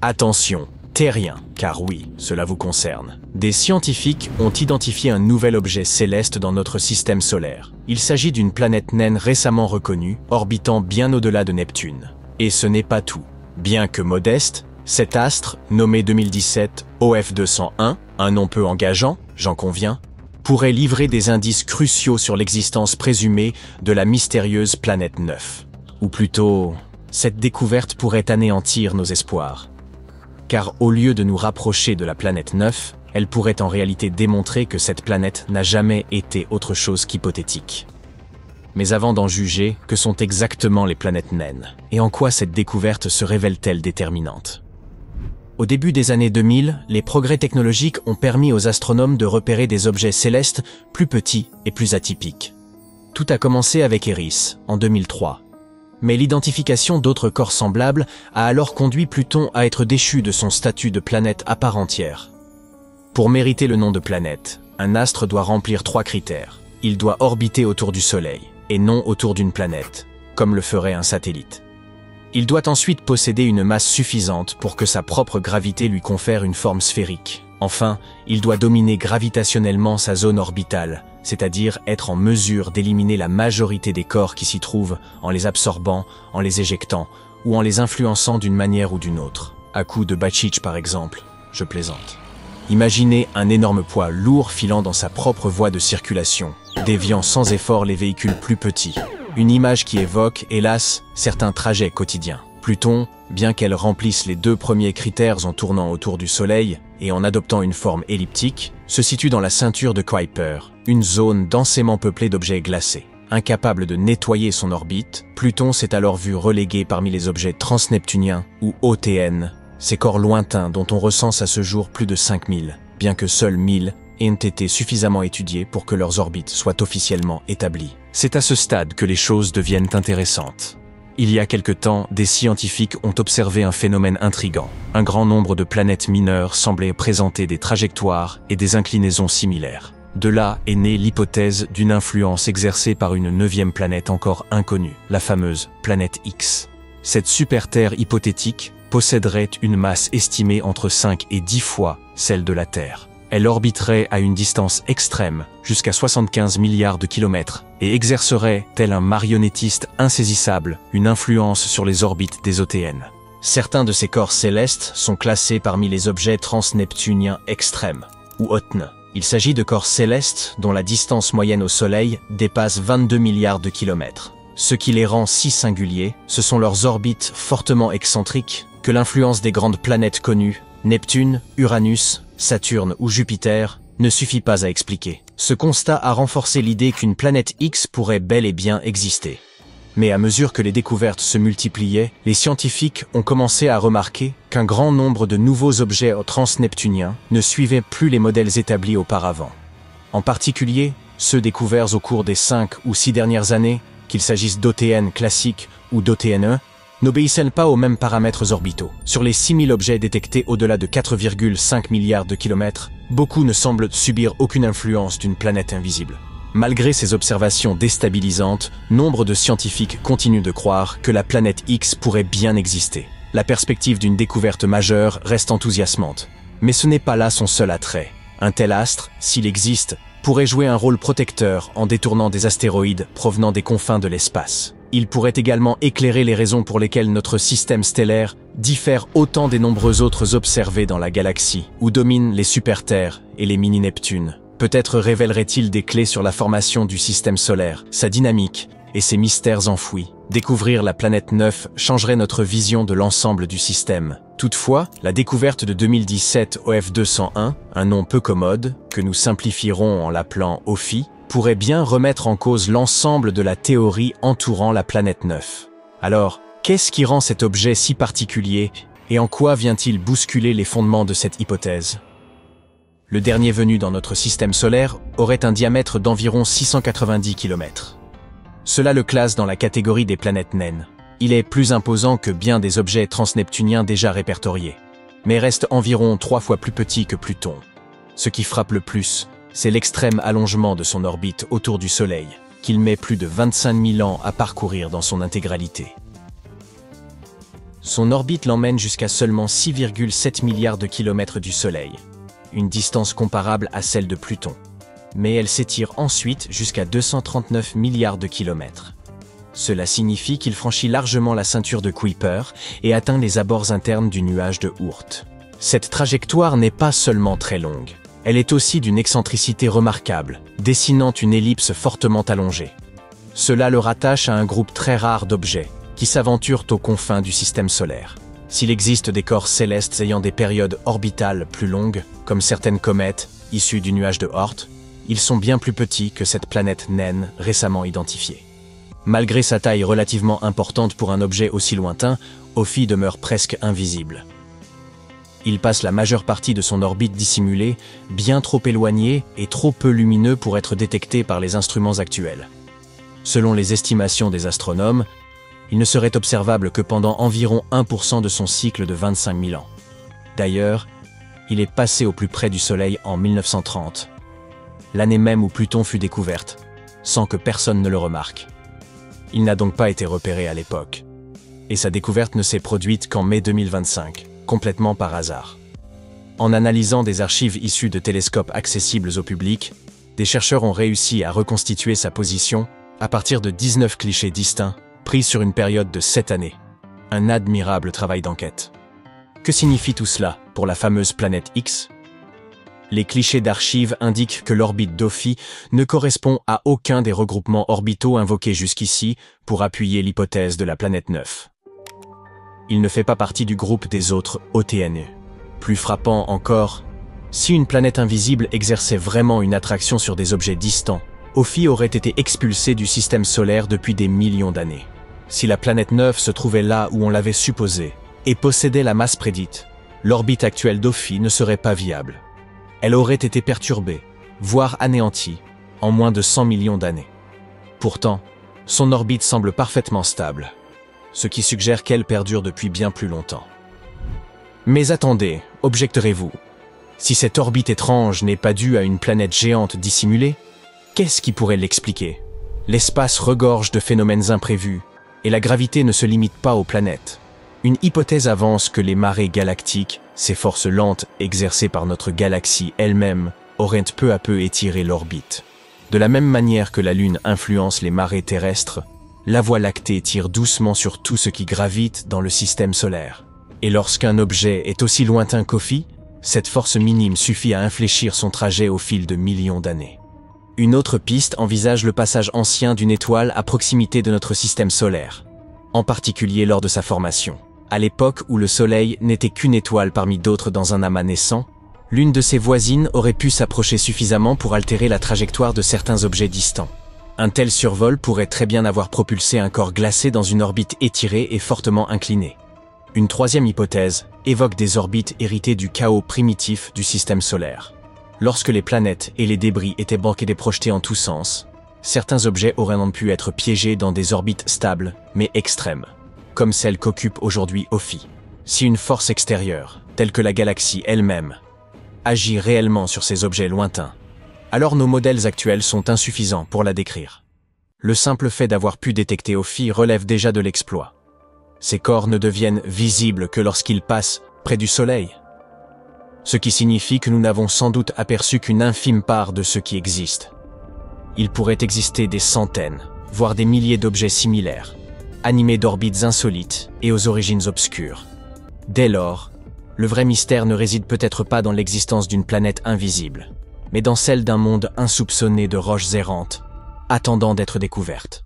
Attention, terrien, car oui, cela vous concerne. Des scientifiques ont identifié un nouvel objet céleste dans notre système solaire. Il s'agit d'une planète naine récemment reconnue, orbitant bien au-delà de Neptune. Et ce n'est pas tout. Bien que modeste, cet astre, nommé 2017 OF201, un nom peu engageant, j'en conviens, pourrait livrer des indices cruciaux sur l'existence présumée de la mystérieuse planète 9. Ou plutôt, cette découverte pourrait anéantir nos espoirs. Car au lieu de nous rapprocher de la planète 9, elle pourrait en réalité démontrer que cette planète n'a jamais été autre chose qu'hypothétique. Mais avant d'en juger, que sont exactement les planètes naines? Et en quoi cette découverte se révèle-t-elle déterminante? Au début des années 2000, les progrès technologiques ont permis aux astronomes de repérer des objets célestes plus petits et plus atypiques. Tout a commencé avec Eris, en 2003. Mais l'identification d'autres corps semblables a alors conduit Pluton à être déchu de son statut de planète à part entière. Pour mériter le nom de planète, un astre doit remplir 3 critères. Il doit orbiter autour du Soleil, et non autour d'une planète, comme le ferait un satellite. Il doit ensuite posséder une masse suffisante pour que sa propre gravité lui confère une forme sphérique. Enfin, il doit dominer gravitationnellement sa zone orbitale, c'est-à-dire être en mesure d'éliminer la majorité des corps qui s'y trouvent en les absorbant, en les éjectant ou en les influençant d'une manière ou d'une autre. À coup de Bachich par exemple, je plaisante. Imaginez un énorme poids lourd filant dans sa propre voie de circulation, déviant sans effort les véhicules plus petits. Une image qui évoque, hélas, certains trajets quotidiens. Pluton, bien qu'elle remplisse les 2 premiers critères en tournant autour du Soleil et en adoptant une forme elliptique, se situe dans la ceinture de Kuiper, une zone densément peuplée d'objets glacés. Incapable de nettoyer son orbite, Pluton s'est alors vu relégué parmi les objets transneptuniens, ou OTN, ces corps lointains dont on recense à ce jour plus de 5000, bien que seuls 1000 aient été suffisamment étudiés pour que leurs orbites soient officiellement établies. C'est à ce stade que les choses deviennent intéressantes. Il y a quelque temps, des scientifiques ont observé un phénomène intrigant. Un grand nombre de planètes mineures semblaient présenter des trajectoires et des inclinaisons similaires. De là est née l'hypothèse d'une influence exercée par une 9e planète encore inconnue, la fameuse planète X. Cette super-Terre hypothétique posséderait une masse estimée entre 5 et 10 fois celle de la Terre. Elle orbiterait à une distance extrême, jusqu'à 75 milliards de kilomètres, et exercerait, tel un marionnettiste insaisissable, une influence sur les orbites des OTN. Certains de ces corps célestes sont classés parmi les objets transneptuniens extrêmes, ou OTN. Il s'agit de corps célestes dont la distance moyenne au Soleil dépasse 22 milliards de kilomètres. Ce qui les rend si singuliers, ce sont leurs orbites fortement excentriques que l'influence des grandes planètes connues, Neptune, Uranus, Saturne ou Jupiter, ne suffit pas à expliquer. Ce constat a renforcé l'idée qu'une planète X pourrait bel et bien exister. Mais à mesure que les découvertes se multipliaient, les scientifiques ont commencé à remarquer qu'un grand nombre de nouveaux objets transneptuniens ne suivaient plus les modèles établis auparavant. En particulier, ceux découverts au cours des 5 ou 6 dernières années, qu'il s'agisse d'OTN classiques ou d'OTNE, n'obéissent pas aux mêmes paramètres orbitaux. Sur les 6000 objets détectés au-delà de 4,5 milliards de kilomètres, beaucoup ne semblent subir aucune influence d'une planète invisible. Malgré ces observations déstabilisantes, nombre de scientifiques continuent de croire que la planète X pourrait bien exister. La perspective d'une découverte majeure reste enthousiasmante. Mais ce n'est pas là son seul attrait. Un tel astre, s'il existe, pourrait jouer un rôle protecteur en détournant des astéroïdes provenant des confins de l'espace. Il pourrait également éclairer les raisons pour lesquelles notre système stellaire diffère autant des nombreux autres observés dans la galaxie, où dominent les super-Terres et les mini-Neptunes. Peut-être révélerait-il des clés sur la formation du système solaire, sa dynamique et ses mystères enfouis. Découvrir la planète 9 changerait notre vision de l'ensemble du système. Toutefois, la découverte de 2017 OF201, un nom peu commode, que nous simplifierons en l'appelant OFI, pourrait bien remettre en cause l'ensemble de la théorie entourant la planète 9. Alors, qu'est-ce qui rend cet objet si particulier et en quoi vient-il bousculer les fondements de cette hypothèse? Le dernier venu dans notre système solaire aurait un diamètre d'environ 690 km. Cela le classe dans la catégorie des planètes naines. Il est plus imposant que bien des objets transneptuniens déjà répertoriés, mais reste environ 3 fois plus petit que Pluton. Ce qui frappe le plus, c'est l'extrême allongement de son orbite autour du Soleil, qu'il met plus de 25 000 ans à parcourir dans son intégralité. Son orbite l'emmène jusqu'à seulement 6,7 milliards de kilomètres du Soleil, une distance comparable à celle de Pluton. Mais elle s'étire ensuite jusqu'à 239 milliards de kilomètres. Cela signifie qu'il franchit largement la ceinture de Kuiper et atteint les abords internes du nuage de Oort. Cette trajectoire n'est pas seulement très longue, elle est aussi d'une excentricité remarquable, dessinant une ellipse fortement allongée. Cela le rattache à un groupe très rare d'objets, qui s'aventurent aux confins du système solaire. S'il existe des corps célestes ayant des périodes orbitales plus longues, comme certaines comètes issues du nuage de Oort, ils sont bien plus petits que cette planète naine récemment identifiée. Malgré sa taille relativement importante pour un objet aussi lointain, Ophi demeure presque invisible. Il passe la majeure partie de son orbite dissimulée, bien trop éloigné et trop peu lumineux pour être détecté par les instruments actuels. Selon les estimations des astronomes, il ne serait observable que pendant environ 1% de son cycle de 25 000 ans. D'ailleurs, il est passé au plus près du Soleil en 1930, l'année même où Pluton fut découverte, sans que personne ne le remarque. Il n'a donc pas été repéré à l'époque, et sa découverte ne s'est produite qu'en mai 2025, complètement par hasard. En analysant des archives issues de télescopes accessibles au public, des chercheurs ont réussi à reconstituer sa position à partir de 19 clichés distincts, pris sur une période de 7 années. Un admirable travail d'enquête. Que signifie tout cela pour la fameuse planète X? Les clichés d'archives indiquent que l'orbite d'Ophi ne correspond à aucun des regroupements orbitaux invoqués jusqu'ici pour appuyer l'hypothèse de la planète 9. Il ne fait pas partie du groupe des autres OTNE. Plus frappant encore, si une planète invisible exerçait vraiment une attraction sur des objets distants, Ophi aurait été expulsée du système solaire depuis des millions d'années. Si la planète 9 se trouvait là où on l'avait supposé et possédait la masse prédite, l'orbite actuelle d'Ophi ne serait pas viable. Elle aurait été perturbée, voire anéantie, en moins de 100 millions d'années. Pourtant, son orbite semble parfaitement stable, ce qui suggère qu'elle perdure depuis bien plus longtemps. Mais attendez, objecterez-vous, si cette orbite étrange n'est pas due à une planète géante dissimulée, qu'est-ce qui pourrait l'expliquer? L'espace regorge de phénomènes imprévus, et la gravité ne se limite pas aux planètes. Une hypothèse avance que les marées galactiques, ces forces lentes exercées par notre galaxie elle-même, auraient peu à peu étiré l'orbite. De la même manière que la Lune influence les marées terrestres, la Voie lactée tire doucement sur tout ce qui gravite dans le système solaire. Et lorsqu'un objet est aussi lointain qu'Ophi, cette force minime suffit à infléchir son trajet au fil de millions d'années. Une autre piste envisage le passage ancien d'une étoile à proximité de notre système solaire, en particulier lors de sa formation. À l'époque où le Soleil n'était qu'une étoile parmi d'autres dans un amas naissant, l'une de ses voisines aurait pu s'approcher suffisamment pour altérer la trajectoire de certains objets distants. Un tel survol pourrait très bien avoir propulsé un corps glacé dans une orbite étirée et fortement inclinée. Une troisième hypothèse évoque des orbites héritées du chaos primitif du système solaire. Lorsque les planètes et les débris étaient banqués et projetés en tous sens, certains objets auraient donc pu être piégés dans des orbites stables, mais extrêmes, comme celle qu'occupe aujourd'hui Ophi. Si une force extérieure, telle que la galaxie elle-même, agit réellement sur ces objets lointains, alors nos modèles actuels sont insuffisants pour la décrire. Le simple fait d'avoir pu détecter Ophi relève déjà de l'exploit. Ces corps ne deviennent visibles que lorsqu'ils passent près du Soleil, ce qui signifie que nous n'avons sans doute aperçu qu'une infime part de ce qui existe. Il pourrait exister des centaines, voire des milliers d'objets similaires, animés d'orbites insolites et aux origines obscures. Dès lors, le vrai mystère ne réside peut-être pas dans l'existence d'une planète invisible, mais dans celle d'un monde insoupçonné de roches errantes, attendant d'être découvertes.